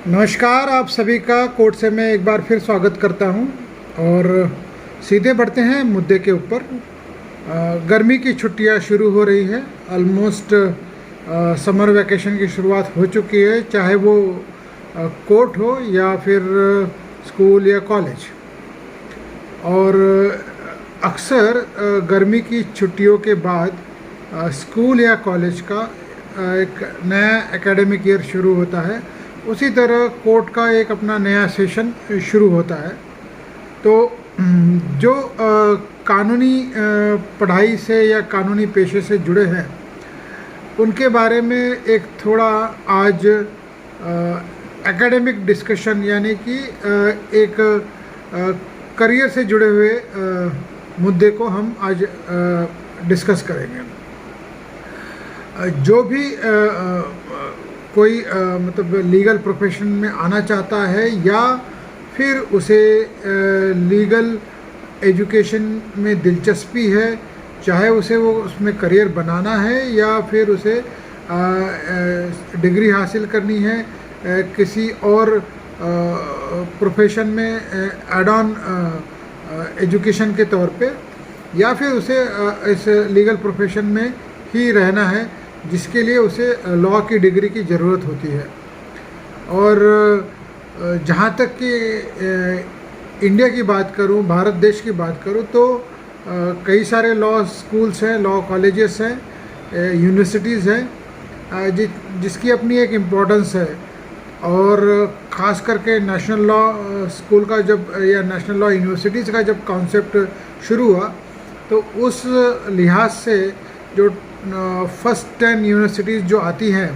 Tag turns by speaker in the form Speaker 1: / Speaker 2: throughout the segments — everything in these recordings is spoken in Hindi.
Speaker 1: नमस्कार, आप सभी का कोर्ट से मैं एक बार फिर स्वागत करता हूं और सीधे बढ़ते हैं मुद्दे के ऊपर। गर्मी की छुट्टियां शुरू हो रही है। ऑलमोस्ट समर वैकेशन की शुरुआत हो चुकी है, चाहे वो कोर्ट हो या फिर स्कूल या कॉलेज। और अक्सर गर्मी की छुट्टियों के बाद स्कूल या कॉलेज का एक नया एकेडमिक ईयर शुरू होता है। उसी तरह कोर्ट का एक अपना नया सेशन शुरू होता है। तो जो कानूनी पढ़ाई से या कानूनी पेशे से जुड़े हैं उनके बारे में एक थोड़ा आज एकेडमिक डिस्कशन यानी कि एक करियर से जुड़े हुए मुद्दे को हम आज डिस्कस करेंगे। जो भी कोई मतलब लीगल प्रोफेशन में आना चाहता है या फिर उसे लीगल एजुकेशन में दिलचस्पी है, चाहे उसे वो उसमें करियर बनाना है या फिर उसे डिग्री हासिल करनी है किसी और प्रोफेशन में एड ऑन एजुकेशन के तौर पे, या फिर उसे इस लीगल प्रोफेशन में ही रहना है जिसके लिए उसे लॉ की डिग्री की ज़रूरत होती है। और जहाँ तक कि इंडिया की बात करूँ, भारत देश की बात करूँ, तो कई सारे लॉ स्कूल्स हैं, लॉ कॉलेजेस हैं, यूनिवर्सिटीज़ हैं जिसकी अपनी एक इम्पोर्टेंस है। और ख़ास करके नेशनल लॉ स्कूल का जब या नेशनल लॉ यूनिवर्सिटीज़ का जब कॉन्सेप्ट शुरू हुआ तो उस लिहाज से जो फर्स्ट 10 यूनिवर्सिटीज़ जो आती हैं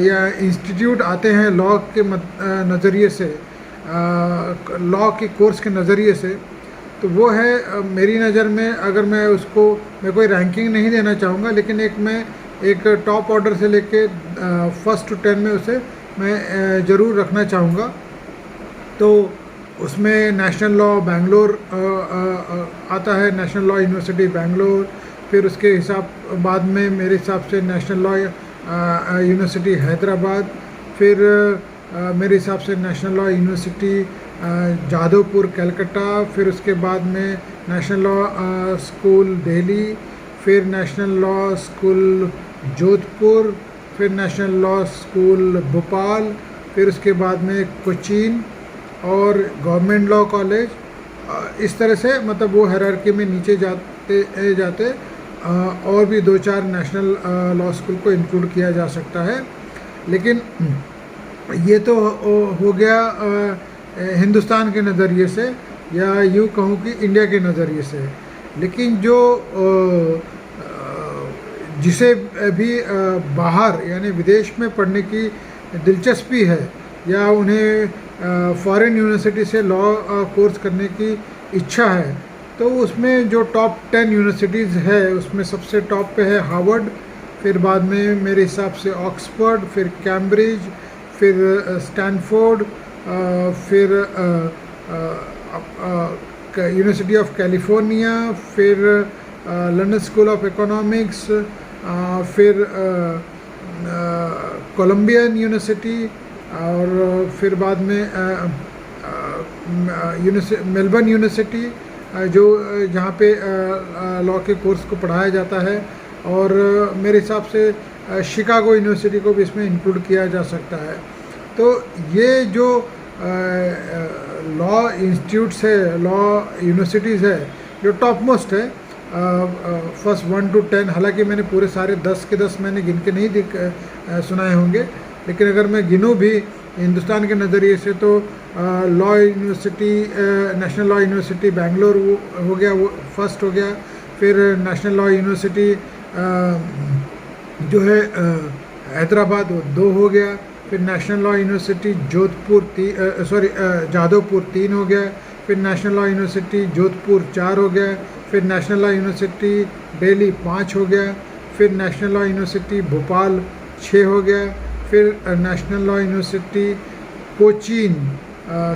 Speaker 1: या इंस्टीट्यूट आते हैं लॉ के नज़रिए से, लॉ के कोर्स के नज़रिए से, तो वो है मेरी नज़र में, अगर मैं कोई रैंकिंग नहीं देना चाहूँगा, लेकिन मैं एक टॉप ऑर्डर से लेके फर्स्ट टू 10 में उसे मैं ज़रूर रखना चाहूँगा। तो उसमें नेशनल लॉ बैंगलोर आता है, नेशनल लॉ यूनिवर्सिटी बैंगलोर, फिर उसके बाद में मेरे हिसाब से नेशनल लॉ यूनिवर्सिटी हैदराबाद, फिर मेरे हिसाब से national law university Jadavpur Calcutta, फिर उसके बाद में नेशनल लॉ स्कूल दिल्ली, फिर नेशनल लॉ स्कूल जोधपुर, फिर नेशनल लॉ स्कूल भोपाल, फिर उसके बाद में कोचीन और गवर्नमेंट लॉ कॉलेज। इस तरह से मतलब वो हायरार्की में नीचे जाते और भी 2-4 नेशनल लॉ स्कूल को इंक्लूड किया जा सकता है। लेकिन ये तो हो गया हिंदुस्तान के नज़रिए से, या यूँ कहूँ कि इंडिया के नज़रिए से। लेकिन जो जिसे भी बाहर यानी विदेश में पढ़ने की दिलचस्पी है या उन्हें फॉरेन यूनिवर्सिटी से लॉ कोर्स करने की इच्छा है, तो उसमें जो टॉप 10 यूनिवर्सिटीज़ है उसमें सबसे टॉप पे है हार्वर्ड, फिर बाद में मेरे हिसाब से ऑक्सफोर्ड, फिर कैम्ब्रिज, फिर स्टैनफोर्ड, फिर यूनिवर्सिटी ऑफ कैलिफोर्निया, फिर लंदन स्कूल ऑफ इकोनॉमिक्स, फिर कोलंबियन यूनिवर्सिटी, और फिर बाद में मेलबर्न यूनिवर्सिटी जो जहाँ पे लॉ के कोर्स को पढ़ाया जाता है। और मेरे हिसाब से शिकागो यूनिवर्सिटी को भी इसमें इंक्लूड किया जा सकता है। तो ये जो लॉ इंस्टीट्यूट्स है, लॉ यूनिवर्सिटीज़ है, जो टॉप मोस्ट है फर्स्ट 1 to 10, हालांकि मैंने पूरे सारे 10 के 10 मैंने गिन के नहीं सुनाए होंगे, लेकिन अगर मैं गिनूँ भी हिंदुस्तान के नज़रिए से तो law university, national law university Bangalore हो गया, वो फर्स्ट हो गया। फिर नेशनल लॉ यूनिवर्सिटी जो है हैदराबाद, वो 2 हो गया। फिर नेशनल लॉ यूनिवर्सिटी जादवपुर 3 हो गया। फिर नेशनल लॉ यूनिवर्सिटी जोधपुर 4 हो गया। फिर नेशनल लॉ यूनिवर्सिटी दिल्ली 5 हो गया। फिर नेशनल लॉ यूनिवर्सिटी भोपाल 6 हो गया। फिर नेशनल लॉ यूनिवर्सिटी कोचीन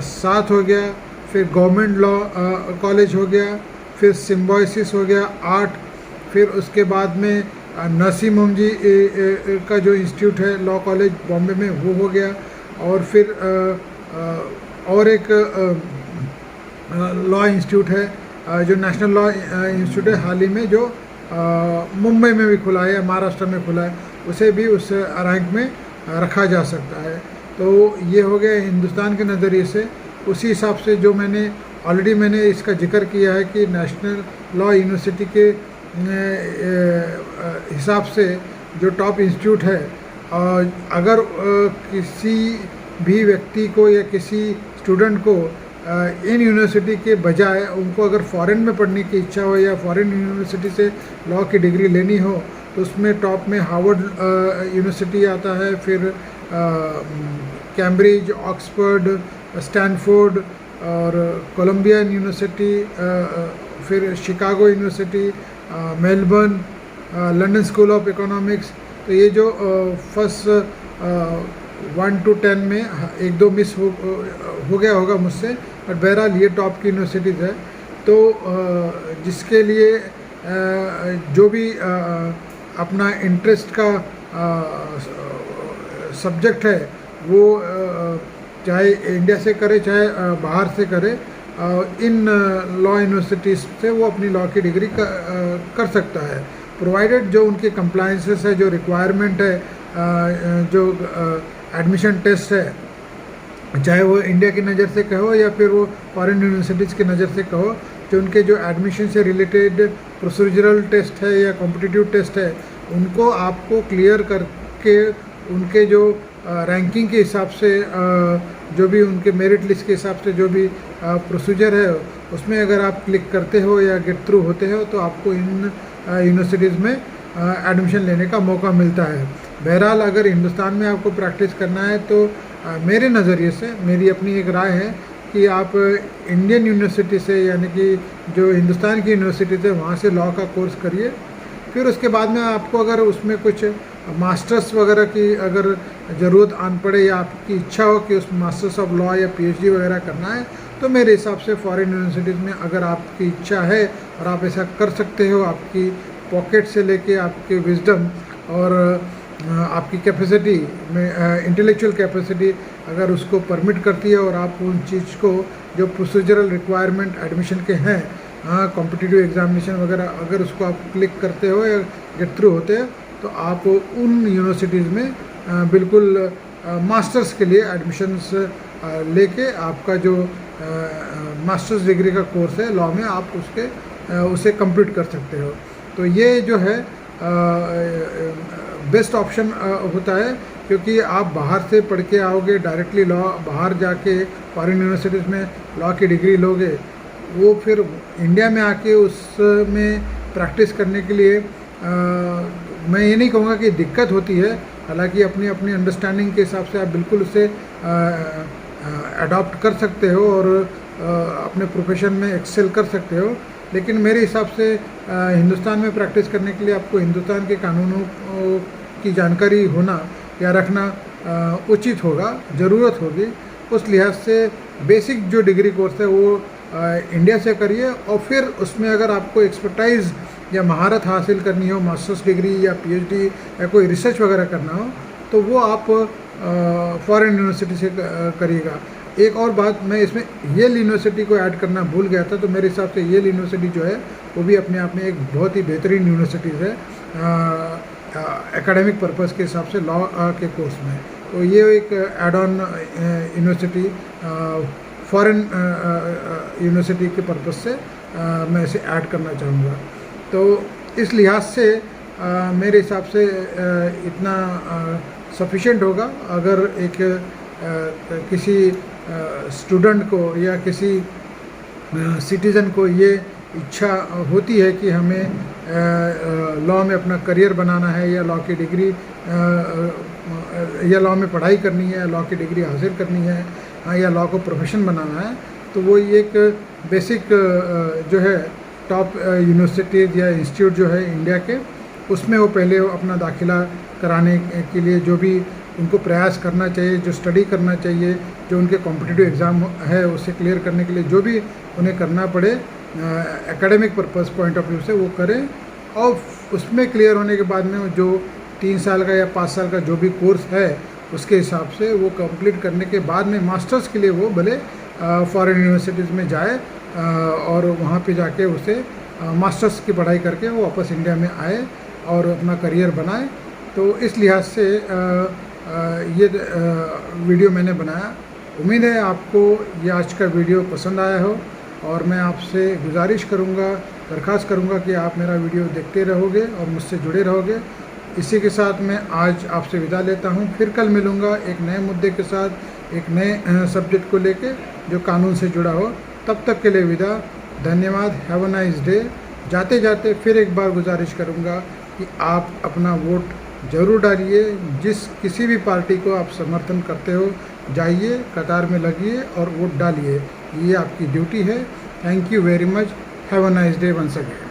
Speaker 1: 7 हो गया। फिर गवर्नमेंट लॉ कॉलेज हो गया। फिर सिम्बोसिस हो गया 8। फिर उसके बाद में नरसिम्हम जी का जो इंस्टीट्यूट है लॉ कॉलेज बॉम्बे में, वो हो गया। और फिर और एक लॉ इंस्टीट्यूट है जो नेशनल लॉ इंस्टीट्यूट है, हाल ही में जो मुंबई में भी खुला है या महाराष्ट्र में खुला है, उसे भी उस रैंक में रखा जा सकता है। तो ये हो गया हिंदुस्तान के नज़रिए से। उसी हिसाब से जो मैंने इसका जिक्र किया है कि नेशनल लॉ यूनिवर्सिटी के हिसाब से जो टॉप इंस्टीट्यूट है, अगर किसी भी व्यक्ति को या किसी स्टूडेंट को इन यूनिवर्सिटी के बजाय उनको अगर फॉरेन में पढ़ने की इच्छा हो या फॉरेन यूनिवर्सिटी से लॉ की डिग्री लेनी हो, तो उसमें टॉप में हार्वर्ड यूनिवर्सिटी आता है, फिर कैम्ब्रिज, ऑक्सफोर्ड, स्टैनफोर्ड और कोलंबिया यूनिवर्सिटी, फिर Chicago university, Melbourne, London school of economics. तो ये जो फर्स्ट 1 to 10 में 1-2 मिस हो गया होगा मुझसे, बट बहरहाल ये टॉप की यूनिवर्सिटीज़ है। तो जिसके लिए जो भी अपना इंटरेस्ट का सब्जेक्ट है वो चाहे इंडिया से करे चाहे बाहर से करे, इन लॉ यूनिवर्सिटीज़ से वो अपनी लॉ की डिग्री कर सकता है, प्रोवाइडेड जो उनके कंप्लायंसेस है, जो रिक्वायरमेंट है, जो एडमिशन टेस्ट है, चाहे वो इंडिया की नज़र से कहो या फिर वो फॉरेन यूनिवर्सिटीज़ की नज़र से कहो, जो उनके जो एडमिशन से रिलेटेड प्रोसीजरल टेस्ट है या कॉम्पिटिटिव टेस्ट है, उनको आपको क्लियर करके उनके जो रैंकिंग के हिसाब से जो भी उनके मेरिट लिस्ट के हिसाब से जो भी प्रोसीजर है, उसमें अगर आप क्लिक करते हो या गेट थ्रू होते हो तो आपको इन यूनिवर्सिटीज़ में एडमिशन लेने का मौका मिलता है। बहरहाल अगर हिंदुस्तान में आपको प्रैक्टिस करना है तो मेरे नज़रिए से मेरी अपनी एक राय है कि आप इंडियन यूनिवर्सिटी से, यानी कि जो हिंदुस्तान की यूनिवर्सिटी है वहाँ से लॉ का कोर्स करिए। फिर उसके बाद में आपको अगर उसमें कुछ मास्टर्स वगैरह की अगर ज़रूरत आन पड़े या आपकी इच्छा हो कि उस मास्टर्स ऑफ लॉ या पीएचडी वगैरह करना है, तो मेरे हिसाब से फॉरेन यूनिवर्सिटीज़ में अगर आपकी इच्छा है और आप ऐसा कर सकते हो, आपकी पॉकेट से लेके आपके विजडम और आपकी कैपेसिटी में, इंटेलेक्चुअल कैपेसिटी अगर उसको परमिट करती है और आप उन चीज़ को जो प्रोसीजरल रिक्वायरमेंट एडमिशन के हैं, कॉम्पिटिटिव एग्जामिनेशन वगैरह, अगर उसको आप क्लिक करते हो या गेट थ्रू होते हैं, तो आप उन यूनिवर्सिटीज़ में बिल्कुल मास्टर्स के लिए एडमिशन्स लेके आपका जो मास्टर्स डिग्री का कोर्स है लॉ में, आप उसे कंप्लीट कर सकते हो। तो ये जो है बेस्ट ऑप्शन होता है, क्योंकि आप बाहर से पढ़ के आओगे डायरेक्टली लॉ, बाहर जाके फॉरेन यूनिवर्सिटीज़ में लॉ की डिग्री लोगे, वो फिर इंडिया में आके उसमें प्रैक्टिस करने के लिए मैं ये नहीं कहूँगा कि दिक्कत होती है, हालांकि अपनी अपनी अंडरस्टैंडिंग के हिसाब से आप बिल्कुल उसे अडॉप्ट कर सकते हो और अपने प्रोफेशन में एक्सेल कर सकते हो। लेकिन मेरे हिसाब से हिंदुस्तान में प्रैक्टिस करने के लिए आपको हिंदुस्तान के कानूनों की जानकारी होना या रखना उचित होगा, ज़रूरत होगी। उस लिहाज से बेसिक जो डिग्री कोर्स है वो इंडिया से करिए, और फिर उसमें अगर आपको एक्सपर्टाइज या महारत हासिल करनी हो, मास्टर्स डिग्री या पीएचडी या कोई रिसर्च वगैरह करना हो, तो वो आप फॉरेन यूनिवर्सिटी से करिएगा। एक और बात, मैं इसमें येल यूनिवर्सिटी को ऐड करना भूल गया था, तो मेरे हिसाब से येल यूनिवर्सिटी जो है वो भी अपने आप में एक बहुत ही बेहतरीन यूनिवर्सिटीज़ है एकेडमिक पर्पस के हिसाब से लॉ के कोर्स में। तो ये एक add on university foreign university के पर्पस से मैं इसे ऐड करना चाहूँगा। तो इस लिहाज से मेरे हिसाब से इतना सफिशिएंट होगा। अगर एक किसी स्टूडेंट को या किसी सिटीज़न को ये इच्छा होती है कि हमें लॉ में अपना करियर बनाना है या लॉ की डिग्री या लॉ में पढ़ाई करनी है, लॉ की डिग्री हासिल करनी है, या लॉ को प्रोफेशन बनाना है, तो वो एक बेसिक जो है टॉप यूनिवर्सिटीज़ या इंस्टीट्यूट जो है इंडिया के, उसमें वो पहले अपना दाखिला कराने के लिए जो भी उनको प्रयास करना चाहिए, जो स्टडी करना चाहिए, जो उनके कॉम्पिटिटिव एग्ज़ाम है उसे क्लियर करने के लिए जो भी उन्हें करना पड़े academic purpose point of view से वो करें। और उसमें क्लियर होने के बाद में जो 3 साल का या 5 साल का जो भी कोर्स है उसके हिसाब से वो कंप्लीट करने के बाद में मास्टर्स के लिए वो भले फॉरेन यूनिवर्सिटीज़ में जाए और वहाँ पे जाके उसे मास्टर्स की पढ़ाई करके वो वापस इंडिया में आए और अपना करियर बनाए। तो इस लिहाज से ये वीडियो मैंने बनाया। उम्मीद है आपको ये आज का वीडियो पसंद आया हो, और मैं आपसे गुजारिश करूँगा, दरख्वास्त करूँगा कि आप मेरा वीडियो देखते रहोगे और मुझसे जुड़े रहोगे। इसी के साथ मैं आज आपसे विदा लेता हूँ। फिर कल मिलूँगा एक नए मुद्दे के साथ, एक नए सब्जेक्ट को लेके जो कानून से जुड़ा हो। तब तक के लिए विदा, धन्यवाद, हैव अ नाइस डे। जाते जाते फिर एक बार गुजारिश करूँगा कि आप अपना वोट ज़रूर डालिए। जिस किसी भी पार्टी को आप समर्थन करते हो, जाइए, कतार में लगिए और वोट डालिए। ये आपकी ड्यूटी है। Thank you very much. Have a nice day once again.